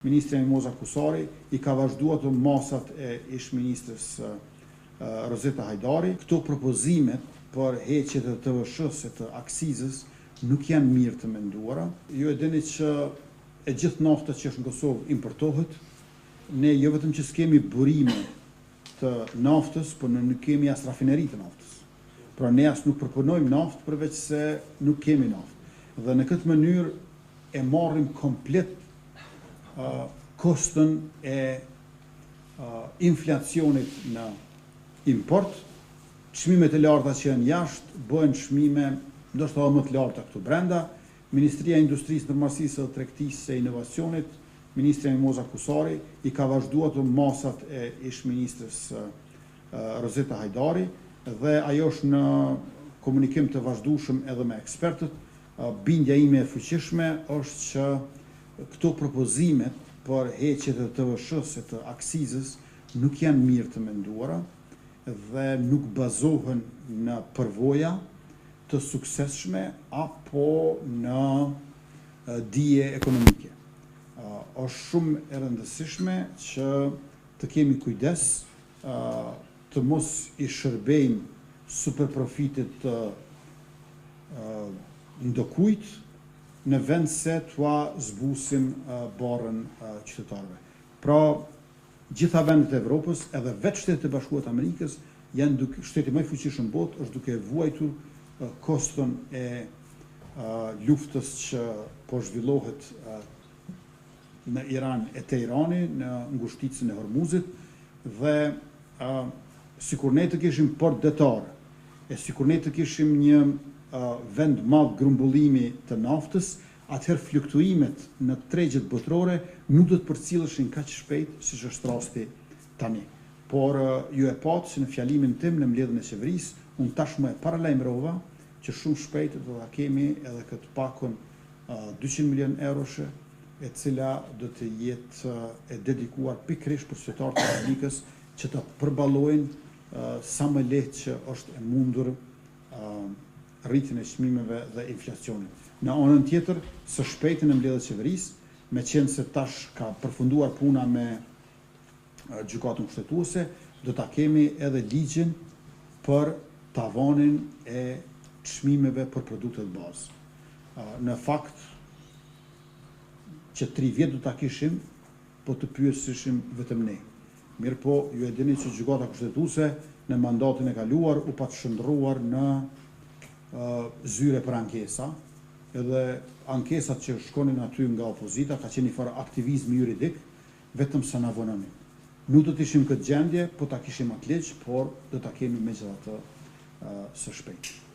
Ministri Mimoza Kusari i ka vazhduar të masat e ish-ministrës Rozeta Hajdari. Këto propozimet për heqjet e TVSH-s e të aksizës nuk janë mirë të menduara. Ju e dini që e gjithë nafta që është në Kosovë importohet. Ne jo vetëm që s'kemi burime të naftës, por ne nuk kemi as rafineri të naftës. Pra ne as nuk përpunojmë naftë përveç se nuk kemi naftë. Dhe në këtë mënyrë e marrim komplet kostën e inflacionit në import. Çmimet e larta që janë jashtë bëhen çmime ndoshta edhe më të larta këtu brenda. Ministria e Industrisë, Ndërmarrësisë dhe Tregtisë e Inovacionit, Ministri Mimoza Kusari i ka vazhduar të masat e ish-ministrës Rozeta Hajdari dhe ajo është në komunikim të vazhdueshëm edhe me ekspertët. Bindja ime e fuqishme është që këto propozimet për heqjet e TVSH-s e të aksizës nuk janë mirë të menduara dhe nuk bazohen në përvoja të suksesshme apo në dije ekonomike. Është shumë e rëndësishme që të kemi kujdes të mos i shërbejmë superprofitit të ndokujt në vend se t'ua zbusim barrën qytetarëve. Pra, gjitha vendet e Evropës, edhe vetë Shtetet e Bashkuara të Amerikës, shteti më i fuqishëm në botë, është duke vuajtur kostën e luftës që po zhvillohet në Iran e Teherani, në ngushticën e Hormuzit, dhe sikur ne të kishim port detar, e sikur ne të kishim një vend madh grumbullimi të naftës, atëherë fluktuimet në tregjet botërore nuk do të përcilleshin kaq shpejt siç është rasti tani. Por ju e patë që në fjalimin tim në mbledhjen e qeverisë, unë tashmë e paralajmërova që shumë shpejt do ta kemi edhe këtë pakun 200 milion eurosh, e cila do të jetë e dedikuar pikërisht për qytetarët e Republikës që të përballojnë sa më lehtë që është e mundur rritjen e çmimeve dhe inflacionit. Në anën tjetër, së shpejti në mbledhjen e qeverisë, meqense se tash ka përfunduar puna me gjykatën kushtetuese, do ta kemi edhe ligjin për tavanin e çmimeve për produktet bazë. Në fakt që 3 vjet do ta kishim, po të pyesishim vetëm ne. Mirëpo, ju e dini që gjykata kushtetuese në mandatin e kaluar u pa të shndruar në zyre për ankesa, edhe ankesat që shkonin aty nga opozita ka qenë një farë aktivizmi juridik, vetëm sa na vononin. Nuk do të ishim këtë gjendje, po ta kishim atë ligj, por do ta kemi megjithatë së shpejti.